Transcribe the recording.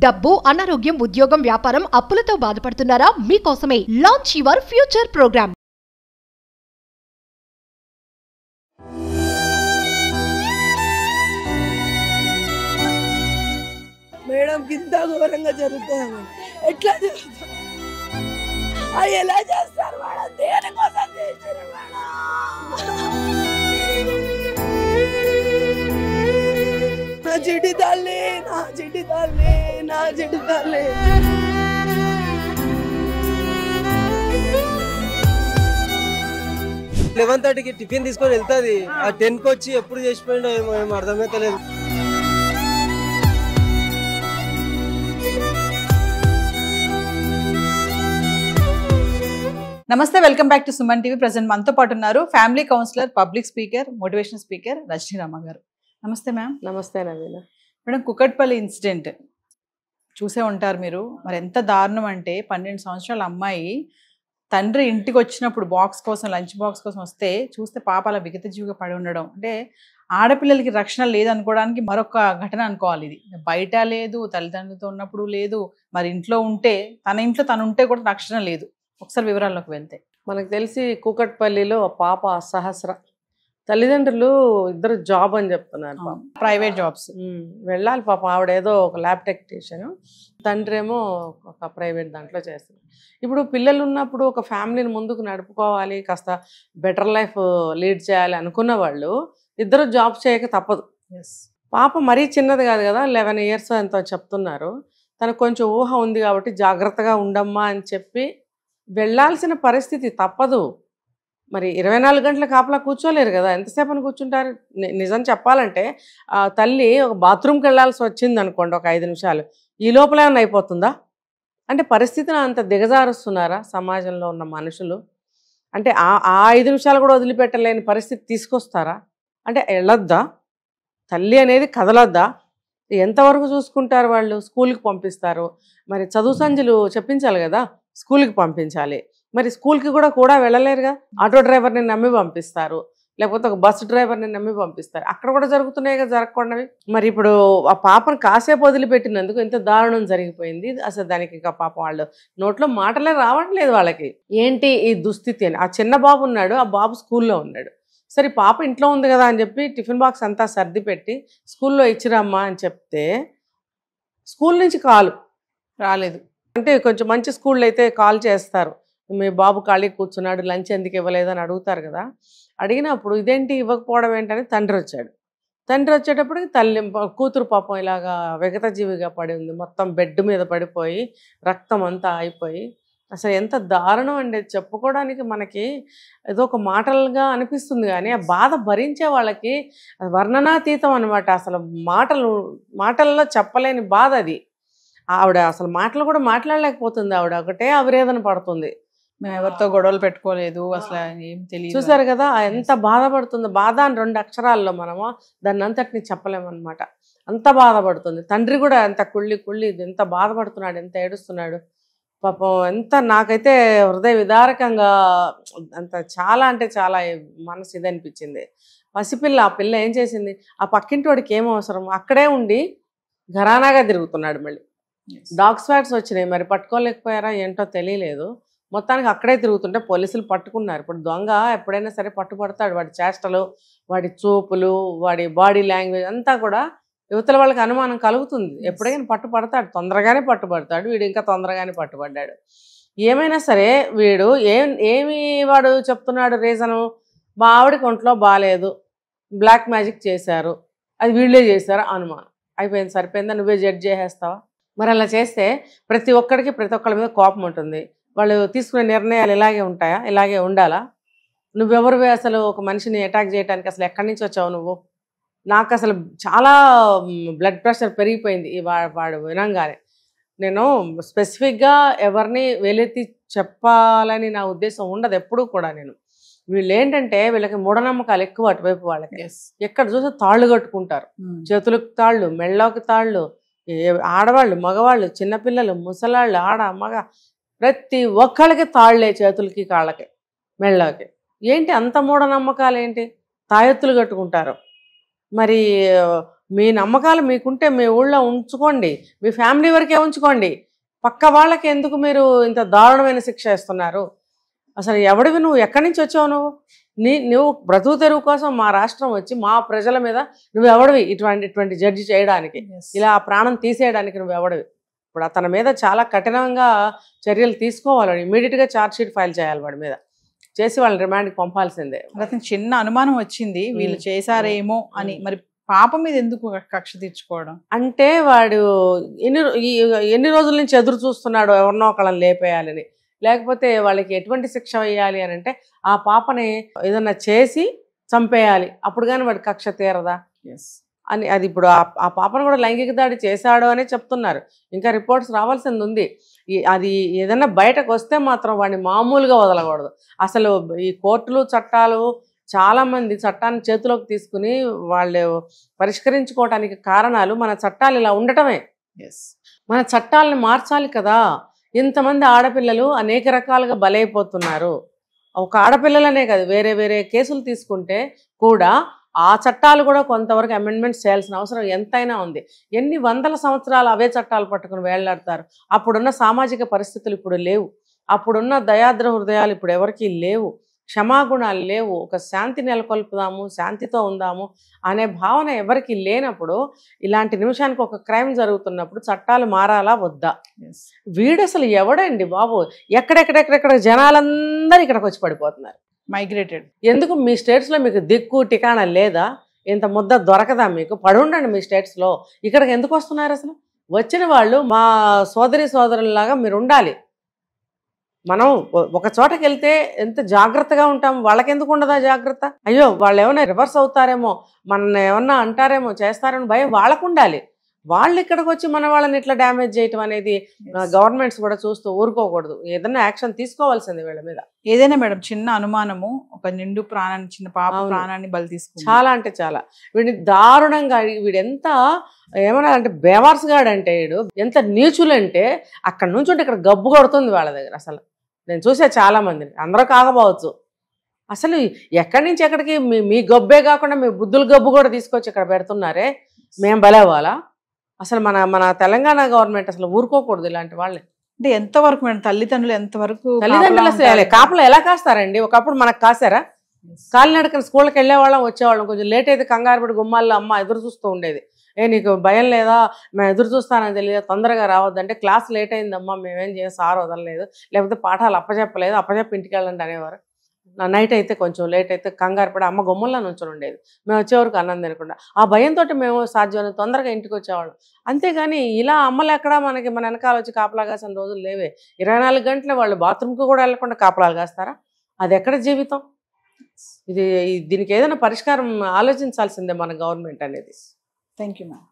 డబ్బు, అనారోగ్యం, ఉద్యోగం, వ్యాపారం, అప్పులతో బాధపడుతున్నారా? మీకోసమే launch your future program. Madam ఇంత ఘోరంగా జరుగుతుంది. ఎట్లా జరుగుతుంది? ఎలా చేస్తారు మేడం? దేనికోసం చేశారు మేడం? నా చిటి తల్లి, నా చిటి తల్లి, నా చిటి తల్లి. 11:30కి టిఫిన్ తీసుకొని వెళ్తుంది. ఆ 10కి వచ్చి ఎప్పుడు చేసిపోయిండో ఏమో అర్థమైతే లేదు. నమస్తే, welcome back to Suman TV. Present మనతో పాటు ఉన్నారు family counsellor, public speaker, motivation speaker Rajani Rama గారు. నమస్తే మ్యామ్. నమస్తే నవీన. మేడం, కుకట్పల్లి ఇన్సిడెంట్ చూసే ఉంటారు మీరు. మరి ఎంత దారుణం అంటే 12 సంవత్సరాల అమ్మాయి తండ్రి ఇంటికి వచ్చినప్పుడు బాక్స్ కోసం, లంచ్ బాక్స్ కోసం వస్తే చూస్తే పాప అలా విగత జీవిగా పడి ఉండడం. అంటే ఆడపిల్లలకి రక్షణ లేదనుకోవడానికి మరొక ఘటన అనుకోవాలి. ఇది బయట లేదు, తల్లిదండ్రులతో ఉన్నప్పుడు లేదు, మరి ఇంట్లో ఉంటే తన ఇంట్లో తను ఉంటే కూడా రక్షణ లేదు. ఒకసారి వివరాల్లోకి వెళ్తే మనకు తెలిసి కూకట్పల్లిలో పాప సహస్ర తల్లిదండ్రులు ఇద్దరు జాబ్ అని చెప్తున్నారు. పాప ప్రైవేట్ జాబ్స్ వెళ్ళాలి పాప. ఆవిడ ఏదో ఒక ల్యాబ్ టెక్నీషియన్, తండ్రి ఏమో ఒక ప్రైవేట్ దాంట్లో చేస్తారు. ఇప్పుడు పిల్లలు ఉన్నప్పుడు ఒక ఫ్యామిలీని ముందుకు నడుపుకోవాలి, కాస్త బెటర్ లైఫ్ లీడ్ చేయాలి అనుకున్న వాళ్ళు ఇద్దరు జాబ్ చేయక తప్పదు. పాప మరీ చిన్నది కాదు కదా, 11 years ఎంతో చెప్తున్నారు. తనకు కొంచెం ఊహ ఉంది కాబట్టి జాగ్రత్తగా ఉండమ్మా అని చెప్పి వెళ్ళాల్సిన పరిస్థితి తప్పదు. మరి 24 గంటల కాపలా కూర్చోలేరు కదా, ఎంతసేపు అని కూర్చుంటారు? నిజం చెప్పాలంటే తల్లి ఒక బాత్రూమ్కి వెళ్ళాల్సి వచ్చింది అనుకోండి, ఒక 5 నిమిషాలు, ఈ లోపల ఏమైనా అయిపోతుందా? అంటే పరిస్థితిని అంత దిగజారుస్తున్నారా సమాజంలో ఉన్న మనుషులు? అంటే ఆ 5 నిమిషాలు కూడా వదిలిపెట్టలేని పరిస్థితి తీసుకొస్తారా? అంటే వెళ్ళొద్దా? తల్లి అనేది కదలొద్దా? ఎంతవరకు చూసుకుంటారు వాళ్ళు? స్కూల్కి పంపిస్తారు, మరి చదువు సంధ్యలు చెప్పించాలి కదా, స్కూల్కి పంపించాలి. మరి స్కూల్కి కూడా వెళ్ళలేరుగా. ఆటో డ్రైవర్ని నమ్మి పంపిస్తారు, లేకపోతే ఒక బస్సు డ్రైవర్ని నమ్మి పంపిస్తారు. అక్కడ కూడా జరుగుతున్నాయి కదా జరగకుండావి. మరి ఇప్పుడు ఆ పాపను కాసేపు వదిలిపెట్టినందుకు ఎంత దారుణం జరిగిపోయింది. అసలు దానికి ఇంకా పాపం వాళ్ళు నోట్లో మాటలే రావట్లేదు వాళ్ళకి. ఏంటి ఈ దుస్థితి అని. ఆ చిన్న బాబు ఉన్నాడు, ఆ బాబు స్కూల్లో ఉన్నాడు. సరే పాప ఇంట్లో ఉంది కదా అని చెప్పి టిఫిన్ బాక్స్ అంతా సర్ది పెట్టి స్కూల్లో ఇచ్చిరమ్మా అని చెప్తే స్కూల్ నుంచి కాల్ రాలేదు. అంటే కొంచెం మంచి స్కూల్లో అయితే కాల్ చేస్తారు, మీ బాబు ఖాళీ కూర్చున్నాడు, లంచ్ ఎందుకు ఇవ్వలేదు అని అడుగుతారు కదా. అడిగినప్పుడు ఇదేంటి ఇవ్వకపోవడం ఏంటని తండ్రి వచ్చాడు. తండ్రి వచ్చేటప్పటికి తల్లి కూతురు పాపం ఇలాగా విగత జీవిగా పడి ఉంది, మొత్తం బెడ్ మీద పడిపోయి రక్తం అంతా అయిపోయి. అసలు ఎంత దారుణం అండి, చెప్పుకోవడానికి మనకి ఏదో ఒక మాటలుగా అనిపిస్తుంది, కానీ ఆ బాధ భరించే వాళ్ళకి వర్ణనాతీతం అనమాట. అసలు మాటల్లో చెప్పలేని బాధ అది. ఆవిడ అసలు మాటలు కూడా మాట్లాడలేకపోతుంది. ఆవిడ ఒకటే ఆవేదన పడుతుంది. మేము ఎవరితో గొడవలు పెట్టుకోలేదు, అసలు ఏం తెలియదు. చూసారు కదా ఎంత బాధపడుతుందో. బాధ అని 2 అక్షరాల్లో మనము దాన్ని అంతటిని చెప్పలేమన్నమాట. అంత బాధపడుతుంది. తండ్రి కూడా ఎంత కుళ్ళి ఎంత బాధపడుతున్నాడు, ఎంత ఏడుస్తున్నాడు పాపం. ఎంత నాకైతే హృదయ విదారకంగా అంత చాలా అంటే చాలా మనసు ఇది అనిపించింది. పసిపిల్ల, ఆ పిల్ల ఏం చేసింది? ఆ పక్కింటి వాడికి ఏం అవసరం, అక్కడే ఉండి ఘరానాగా తిరుగుతున్నాడు. మళ్ళీ డాగ్ స్వాట్స్ వచ్చినాయి, మరి పట్టుకోలేకపోయారా ఏంటో తెలియలేదు. మొత్తానికి అక్కడే తిరుగుతుంటే పోలీసులు పట్టుకున్నారు. ఇప్పుడు దొంగ ఎప్పుడైనా సరే పట్టుబడతాడు. వాడి చేష్టలు, వాడి చూపులు, వాడి బాడీ లాంగ్వేజ్ అంతా కూడా యువతల వాళ్ళకి అనుమానం కలుగుతుంది. ఎప్పుడైనా పట్టుబడతాడు, తొందరగానే పట్టుబడతాడు. వీడు ఇంకా తొందరగానే పట్టుబడ్డాడు. ఏమైనా సరే వీడు ఏమి వాడు చెప్తున్నాడు రీజను, మా ఆవిడకి ఒంట్లో బాగాలేదు, బ్లాక్ మ్యాజిక్ చేశారు, అది వీళ్ళే చేశారు అనుమానం. అయిపోయింది, సరిపోయిందా? నువ్వే జడ్జ్ చేసేస్తావా? మరి అలా చేస్తే ప్రతి ఒక్కరికి ప్రతి ఒక్కరి మీద కోపం ఉంటుంది. వాళ్ళు తీసుకునే నిర్ణయాలు ఇలాగే ఉంటాయా? ఇలాగే ఉండాలా? నువ్వెవరివే అసలు ఒక మనిషిని అటాక్ చేయడానికి? అసలు ఎక్కడి నుంచి వచ్చావు నువ్వు? నాకు అసలు చాలా బ్లడ్ ప్రెషర్ పెరిగిపోయింది వాడు వినంగానే. నేను స్పెసిఫిక్గా ఎవరిని వేలెత్తి చెప్పాలని నా ఉద్దేశం ఉండదు ఎప్పుడూ కూడా. వీళ్ళు ఏంటంటే వీళ్ళకి మూఢనమ్మకాలు ఎక్కువ అటువైపు వాళ్ళకి. ఎక్కడ చూస్తే తాళ్ళు కట్టుకుంటారు, చేతులకు తాళ్ళు, మెళ్ళకి తాళ్ళు, ఆడవాళ్ళు, మగవాళ్ళు, చిన్నపిల్లలు, ముసలాళ్ళు, ఆడ మగ ప్రతి ఒక్కళ్ళకి తాళ్లే, చేతులకి, కాళ్ళకి, మెళ్ళకి. ఏంటి అంత మూఢనమ్మకాలు ఏంటి? తాయెత్తులు కట్టుకుంటారు. మరి మీ నమ్మకాలు మీకుంటే మీ ఊళ్ళో ఉంచుకోండి, మీ ఫ్యామిలీ వరకే ఉంచుకోండి. పక్క వాళ్ళకి ఎందుకు మీరు ఇంత దారుణమైన శిక్ష ఇస్తున్నారు? అసలు ఎవడివి నువ్వు? ఎక్కడి నుంచి వచ్చావు నువ్వు? నువ్వు బ్రతుకు తెరువు కోసం మా రాష్ట్రం వచ్చి మా ప్రజల మీద నువ్వు ఎవడివి ఇటువంటి జడ్జి చేయడానికి, ఇలా ప్రాణం తీసేయడానికి నువ్వు ఎవడివి? ఇప్పుడు అతని మీద చాలా కఠినంగా చర్యలు తీసుకోవాలి. ఇమీడియట్గా ఛార్జ్ షీట్ ఫైల్ చేయాలి వాడి మీద, చేసి వాళ్ళని రిమాండ్కి పంపాల్సిందే. అతను చిన్న అనుమానం వచ్చింది వీళ్ళు చేశారేమో అని, మరి పాప మీద ఎందుకు కక్ష తీర్చుకోవడం? అంటే వాడు ఎన్ని రోజుల నుంచి ఎదురు చూస్తున్నాడు ఎవరినో ఒకళ్ళని లేపేయాలని, లేకపోతే వాళ్ళకి ఎటువంటి శిక్ష వేయాలి అని అంటే ఆ పాపని ఏదన్నా చేసి చంపేయాలి, అప్పుడు కానీ వాడి కక్ష తీరదా అని. అది ఇప్పుడు ఆ పాపను కూడా లైంగిక దాడి చేశాడు అనే చెప్తున్నారు, ఇంకా రిపోర్ట్స్ రావాల్సింది ఉంది. అది ఏదన్నా బయటకు వస్తే మాత్రం వాడిని మామూలుగా వదలకూడదు. అసలు ఈ కోర్టులు చట్టాలు చాలామంది చట్టాన్ని చేతిలోకి తీసుకుని వాళ్ళు పరిష్కరించుకోవడానికి కారణాలు మన చట్టాలు ఇలా ఉండటమే. మన చట్టాలను మార్చాలి కదా. ఇంతమంది ఆడపిల్లలు అనేక రకాలుగా బలైపోతున్నారు. ఒక ఆడపిల్లలనే కాదు, వేరే వేరే కేసులు తీసుకుంటే కూడా ఆ చట్టాలు కూడా కొంతవరకు అమెండ్మెంట్స్ చేయాల్సిన అవసరం ఎంతైనా ఉంది. ఎన్ని వందల సంవత్సరాలు అవే చట్టాలు పట్టుకుని వేళ్లాడతారు. అప్పుడున్న సామాజిక పరిస్థితులు ఇప్పుడు లేవు, అప్పుడున్న దయాద్ర హృదయాలు ఇప్పుడు ఎవరికీ లేవు, క్షమాగుణాలు లేవు. ఒక శాంతి నెలకొల్పుదాము, శాంతితో ఉందాము అనే భావన ఎవరికి లేనప్పుడు, ఇలాంటి నిమిషానికి ఒక క్రైమ్ జరుగుతున్నప్పుడు చట్టాలు మారాలా వద్దా? వీడు అసలు ఎవడండి బాబు? ఎక్కడెక్కడెక్కడెక్కడ జనాలందరూ ఇక్కడికి వచ్చి పడిపోతున్నారు, మైగ్రేటెడ్. ఎందుకు? మీ స్టేట్స్లో మీకు దిక్కు టికాణా లేదా? ఇంత ముద్ద దొరకదా మీకు? పడి ఉండండి మీ స్టేట్స్లో. ఇక్కడికి ఎందుకు వస్తున్నారు? అసలు వచ్చిన వాళ్ళు మా సోదరులాగా మీరు ఉండాలి. మనం ఒక చోటకి వెళ్తే ఎంత జాగ్రత్తగా ఉంటాం, వాళ్ళకెందుకు ఉండదా జాగ్రత్త? అయ్యో వాళ్ళు ఏమైనా రివర్స్ అవుతారేమో, మన ఏమన్నా అంటారేమో, చేస్తారేమో భయం వాళ్ళకు ఉండాలి. వాళ్ళు ఇక్కడికి వచ్చి మన వాళ్ళని ఇట్లా డ్యామేజ్ చేయటం అనేది గవర్నమెంట్స్ కూడా చూస్తూ ఊరుకోకూడదు, ఏదైనా యాక్షన్ తీసుకోవాల్సింది వీళ్ళ మీద. ఏదైనా మేడం చిన్న అనుమానము ఒక నిండు ప్రాణాన్ని, చిన్న పాప ప్రాణాన్ని బలి తీసుకుంది. చాలా అంటే చాలా వీడిని దారుణంగా, వీడు ఎంత ఏమన్నా అంటే బేవార్స్గాడు అంటే, వీడు ఎంత నీచులంటే అక్కడ నుంచి ఉంటే ఇక్కడ గబ్బు కొడుతుంది వాళ్ళ దగ్గర. అసలు నేను చూసా చాలా మందిని, అందరూ కాకపోవచ్చు. అసలు ఎక్కడి నుంచి ఎక్కడికి మీ గబ్బే కాకుండా మీ బుద్ధుల గబ్బు కూడా తీసుకొచ్చి ఇక్కడ పెడుతున్నారే, మేము బలేవాలా? అసలు మన తెలంగాణ గవర్నమెంట్ అసలు ఊరుకోకూడదు ఇలాంటి వాళ్ళని. అంటే ఎంతవరకు మేడం తల్లిదండ్రులు ఎంతవరకు కాపలా ఎలా కాస్తారండి? ఒకప్పుడు మనకు కాసారా? కాలినడకని స్కూల్కి వెళ్ళేవాళ్ళం, వచ్చేవాళ్ళం. కొంచెం లేట్ అయితే కంగారు పడి గుమ్మాల్లో అమ్మ ఎదురు చూస్తూ ఉండేది. నీకు భయం లేదా? మేము ఎదురు చూస్తానని తెలియదు, తొందరగా రావద్దంటే క్లాస్ లేట్ అయిందమ్మా, మేమేం చేయం, సార్ వదలలేదు, లేకపోతే పాఠాలు అప్పచెప్పలేదు, అప్పచెప్పి ఇంటికి వెళ్ళండి అనేవారు. నైట్ అయితే కొంచెం లేట్ అయితే కంగారు పడి అమ్మ గుమ్మల్లో నుంచొని ఉండేది, మేము వచ్చేవరకు అన్నం తినకుండా. ఆ భయంతో మేము సాధ్యమైన తొందరగా ఇంటికి వచ్చేవాళ్ళం. అంతేగాని ఇలా అమ్మలు ఎక్కడా మన వెనకాల వచ్చి కాపలా కాసిన రోజులు లేవే. 24 గంటలు వాళ్ళు బాత్రూమ్కి కూడా వెళ్ళకుండా కాపలాలు కాస్తారా? అది ఎక్కడ జీవితం? దీనికి ఏదైనా పరిష్కారం ఆలోచించాల్సిందే మన గవర్నమెంట్ అనేది. Thank you ma'am.